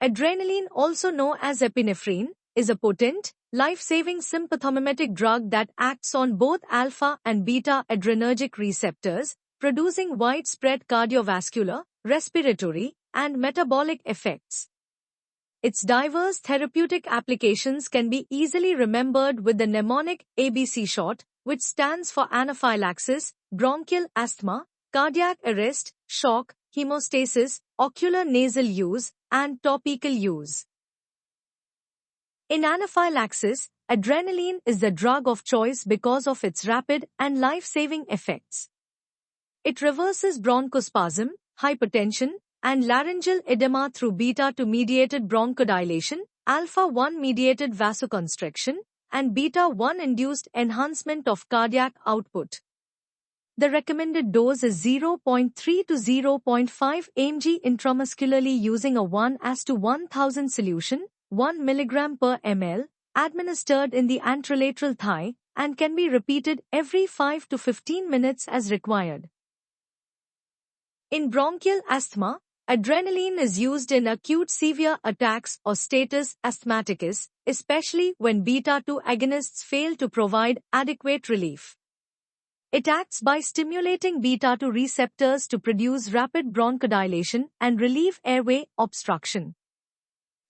Adrenaline, also known as epinephrine, is a potent, life-saving sympathomimetic drug that acts on both alpha and beta adrenergic receptors, producing widespread cardiovascular, respiratory, and metabolic effects. Its diverse therapeutic applications can be easily remembered with the mnemonic ABC short, which stands for anaphylaxis, bronchial asthma, cardiac arrest, shock, hemostasis, ocular nasal use, and topical use. In anaphylaxis, adrenaline is the drug of choice because of its rapid and life-saving effects. It reverses bronchospasm, hypotension, and laryngeal edema through β₂-mediated bronchodilation, α₁-mediated vasoconstriction, and β₁-induced enhancement of cardiac output. The recommended dose is 0.3 to 0.5 mg intramuscularly using a 1:1000 solution, 1 mg per ml, administered in the anterolateral thigh, and can be repeated every 5 to 15 minutes as required. In bronchial asthma, adrenaline is used in acute severe attacks or status asthmaticus, especially when β₂ agonists fail to provide adequate relief. It acts by stimulating beta-2 receptors to produce rapid bronchodilation and relieve airway obstruction.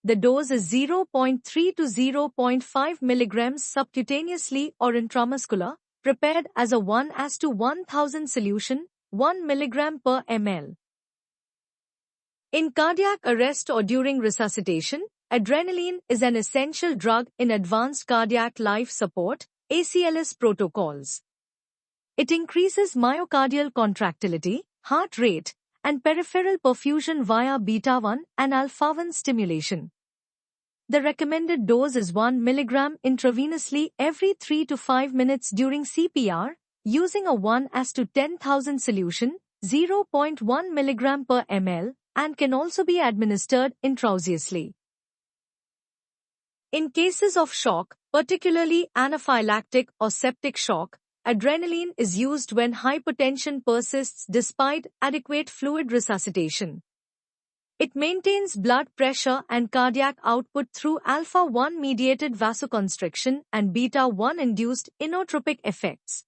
The dose is 0.3 to 0.5 mg subcutaneously or intramuscular, prepared as a 1:1000 solution, 1 mg per ml. In cardiac arrest or during resuscitation, adrenaline is an essential drug in advanced cardiac life support (ACLS) protocols. It increases myocardial contractility, heart rate, and peripheral perfusion via β₁ and α₁ stimulation. The recommended dose is 1 mg intravenously every 3 to 5 minutes during CPR, using a 1:10,000 solution, 0.1 mg per ml, and can also be administered intravenously. In cases of shock, particularly anaphylactic or septic shock, adrenaline is used when hypotension persists despite adequate fluid resuscitation. It maintains blood pressure and cardiac output through α₁-mediated vasoconstriction and β₁-induced inotropic effects.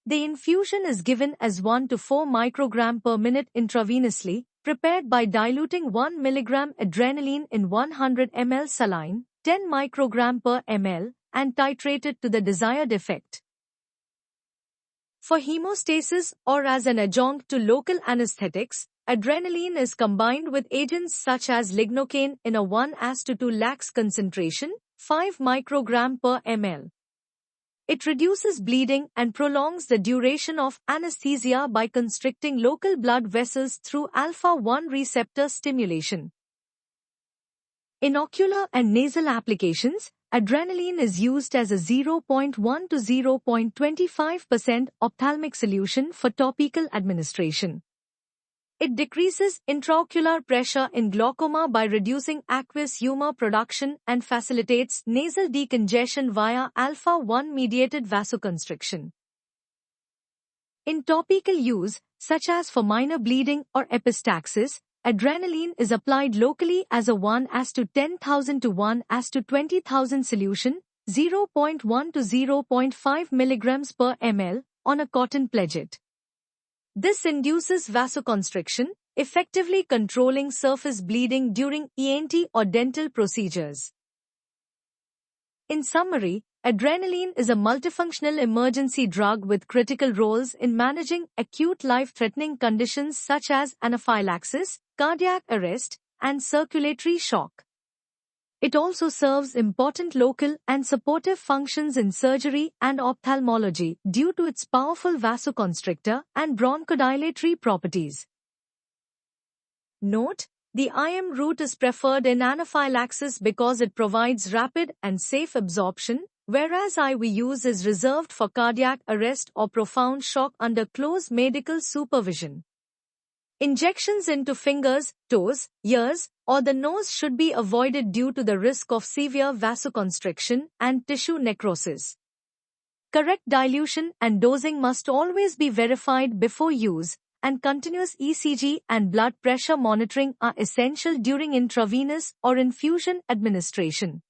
The infusion is given as 1 to 4 microgram per minute intravenously, prepared by diluting 1 mg adrenaline in 100 ml saline, 10 microgram per ml, and titrated to the desired effect. For hemostasis or as an adjunct to local anesthetics, adrenaline is combined with agents such as lignocaine in a 1:2 lax concentration, 5 microgram per ml. It reduces bleeding and prolongs the duration of anesthesia by constricting local blood vessels through α₁ receptor stimulation. In ocular and nasal applications, adrenaline is used as a 0.1 to 0.25% ophthalmic solution for topical administration. It decreases intraocular pressure in glaucoma by reducing aqueous humor production and facilitates nasal decongestion via α₁-mediated vasoconstriction. In topical use, such as for minor bleeding or epistaxis, adrenaline is applied locally as a 1:10,000 to 1:20,000 solution, 0.1 to 0.5 mg per ml, on a cotton pledget. This induces vasoconstriction, effectively controlling surface bleeding during ENT or dental procedures. In summary, adrenaline is a multifunctional emergency drug with critical roles in managing acute life-threatening conditions such as anaphylaxis, cardiac arrest, and circulatory shock. It also serves important local and supportive functions in surgery and ophthalmology due to its powerful vasoconstrictor and bronchodilatory properties. Note: the IM route is preferred in anaphylaxis because it provides rapid and safe absorption, whereas IV use is reserved for cardiac arrest or profound shock under close medical supervision. Injections into fingers, toes, ears, or the nose should be avoided due to the risk of severe vasoconstriction and tissue necrosis. Correct dilution and dosing must always be verified before use, and continuous ECG and blood pressure monitoring are essential during intravenous or infusion administration.